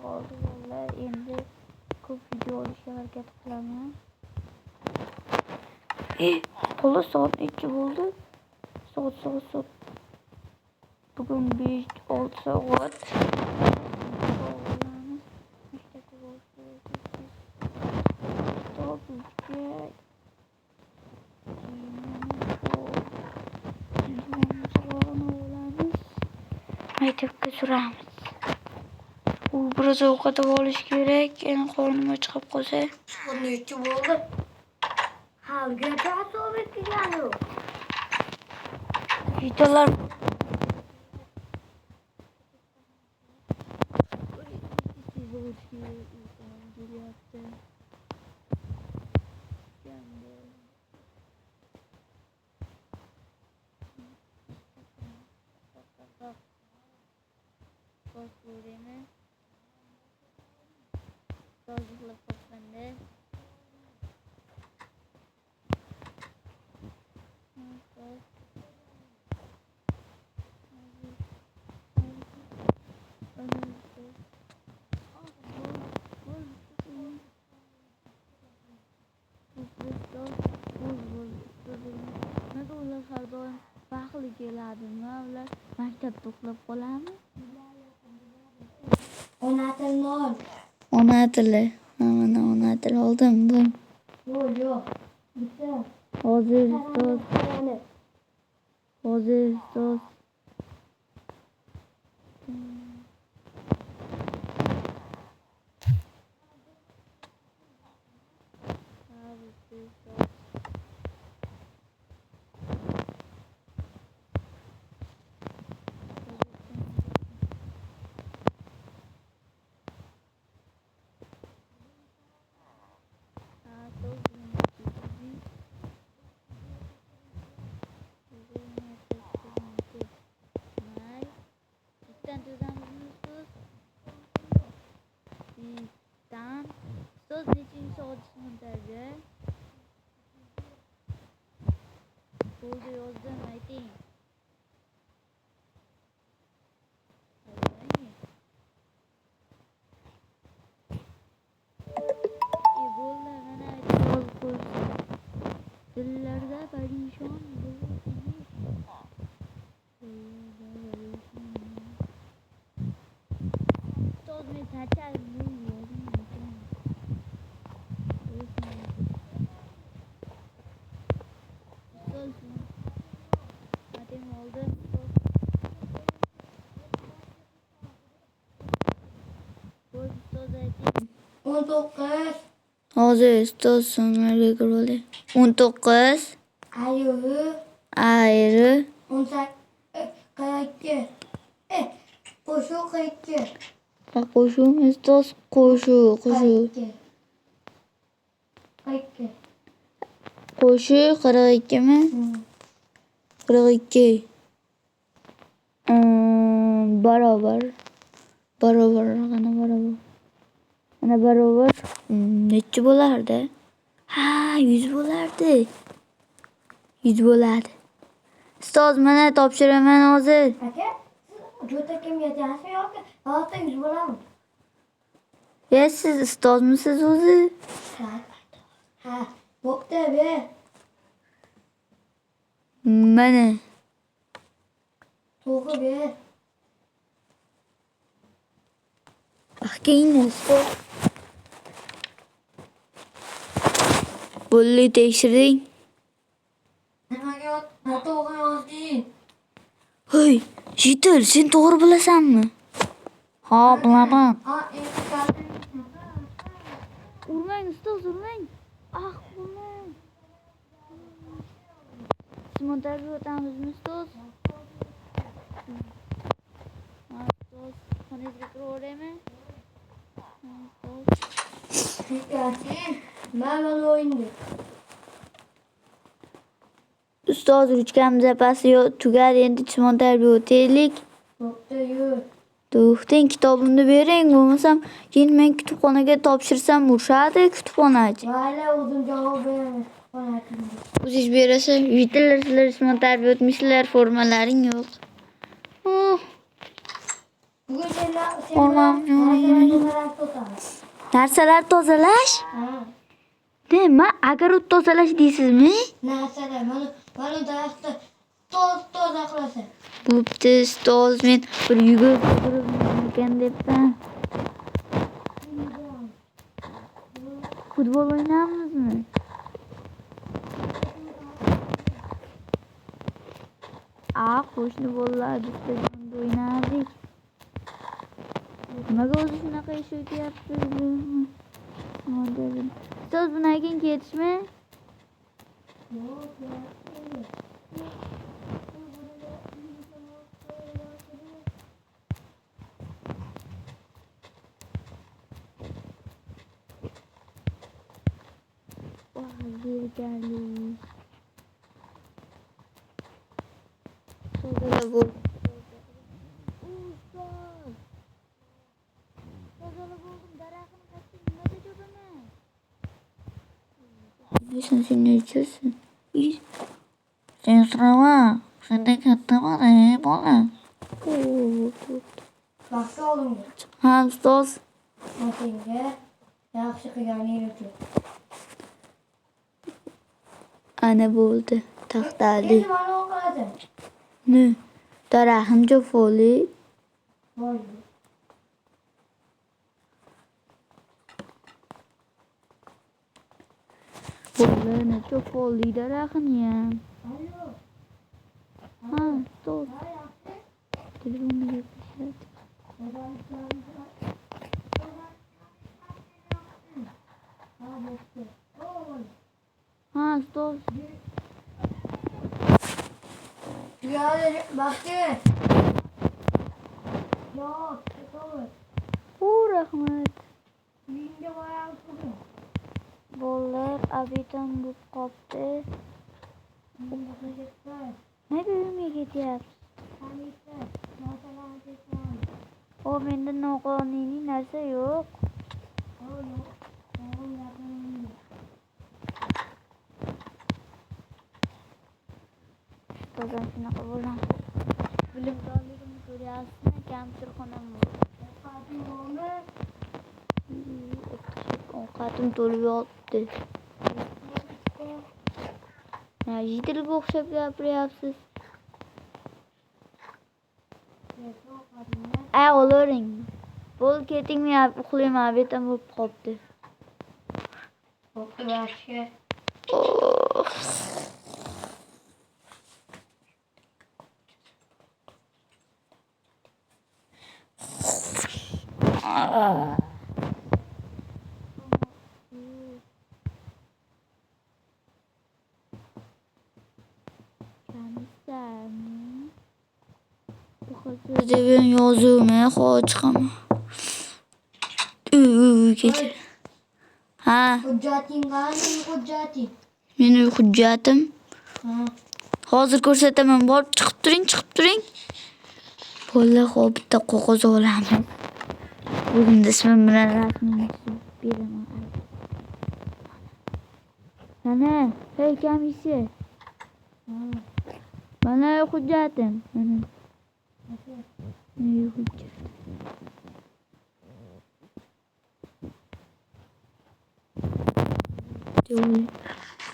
qoldi bolalar. Endi ko'p video olishga harakat qilaman. Qo'li soat 2 bo'ldi. Soat. Bugun 5-6 soat. Maktabga suramiz. Biroz ovqat olish kerak. Endi qornim chiqib qolsa. Soat 2 bo'ldi. Halgacha sovet keladi. Videolar har doim vaqtli keladimi? Ular maktabda uxlab qoladimi? Ona tilni ol. Ona tili. Mana ona til oldim. Yo'q. Bitta. Hozir ustoz. So'z nechinchi soat montajda? Bo'ldi yozdim, ayting. Bo'ldi, mana aytib qo'ydim. Dillarda parishon Ustoz men tachar Hozir ustoz sonlarga kiradi. 19 ayrı 42 qo'shu 42 qo'shu ustoz qo'shu 42 mi? 42 barobar ana barobar nechi bo'lardi? 100 bo'lardi. 100 bo'ladi. Ustoz mana topshiraman hozir. Aka, siz jo'ta kimga jasmi yoki albatta 100 bo'ladimi? Siz ustozmisiz o'zi? Ha, bo'pti be. Mana. To'g'ri be. Keyin ustoz. Bo'ldi tekshiring. Nimaga to'g'ri yozding? Hoy, Jitil, sen to'g'ri bilasanmi? Ha, bilaman. Urmang ustoz, urmang. Urmang. Montajga o'tamizmi ustoz? Ustoz, xonangizga kiraveraymi? Mana o'yindi. Ustoz ruchkamiz zapasi tugadi, endi montajga o'taylik. Bo'pti, yur. To'xtang, kitobimni bering, bo'lmasam keyin men kutubxonaga topshirsam urishadi kutubxonachi. Mayli, o'zim javob beraman. O'zingiz berasiz, uydalar sizlar ismon tarbiya o'tmishlar, formalaring yo'q. Bugun senlar Olmam. Narsalar tozalash? Nima? Agar u tozalash deysizmi? Narsalar mana daraxtni toza qilasan. Bo'pti, ustoz, men bir yugurib ekan debman. Futbol o'ynamizmi? Qo'shni bolalar stadionda o'ynardik. Nimaga o'zi shunaqa ish o'tyapsiz? Ustoz, bundan keyin ketishmi? Zirgali. Tozala bu. Ustoz. Tozala buldum. Daraxtni kaçtım. Nimaga cho'paman? Sen ne içiyorsun? Sen sırama. Senden kattama bola. Vaqti oldimmi? Ha, ustoz. Senga yaxshi qilganing uchun. Ana bo'ldi. Taxtali. Endi mana o'qilasan. Ne? Daraxtim jofoli. Voy. Bo'ldi, jofoli daraxtim ham. Alo. Ha, ustoz. Telefonga gaplashadi. Ha, ustoz. Ya'ni baxti. Yo'q, to'g'ri. Rahmat. Uyingga boramiz. Bolalar abidan bo'lib qopti. Nega uyimga ketyapsiz? Menda noqonuniy narsa yo'q. Ustozam shunaqa bo'ladi. Bilimdorligimni ko'ryapsizmi? Kamchilxonam bor. Ovqatim to'lib yotdi. Jidilga o'xshab gapiryapsiz. O'laring. Bo'l ketingmi, uxlayman, abidan bo'lib qopti. Bo'pti, yaxshi. Devin yozuvmi, chiqaman. Kecha. Ha. Hujjating qani, hujjating? Meni hujjatim. Ha. Hozir ko'rsataman. Borib chiqib turing. Bolalar, xo'p, bitta qog'oz olamiz. O'zimda ismim bilan rasmini beraman. Mana, hey komissiya. Mana hujjatim. Mana. Ne hujjat?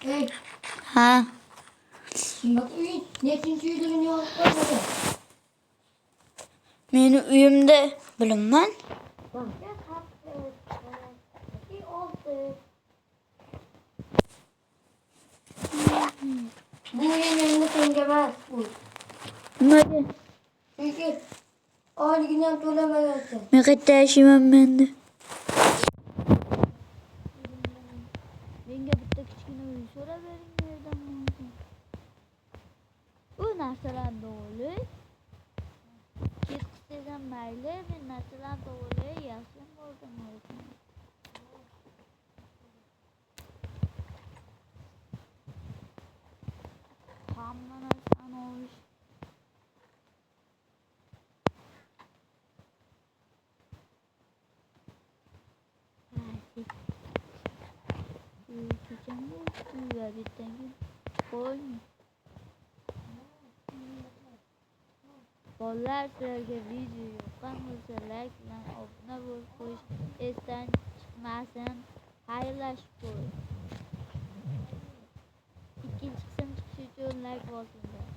Hey, Ha. bak uying nechinchi uyligini yozib qo'yadi. Meni uyimda bilaman. Bu endi senga emas. Nimaga? Chunki oyligini ham to'lamagansan. Men qayerda yashayman menda? Menga bitta kichkina uy so'rab bering yerdan bo'lsin. Bu narsalarni to'g'ri. Ketib desam mayli, men narsalarni to'g'ri yaxshi bo'ldim. Hamma narsani olish. Uyga bittangi qo'ymi? Bolalar sizlarga video yoqqan bo'lsa like bilan obuna bo'lib qo'yish esdan chiqmasin. Xayrlashib qo'ying. Ikkinchi qism chiqishi uchun like bosildi.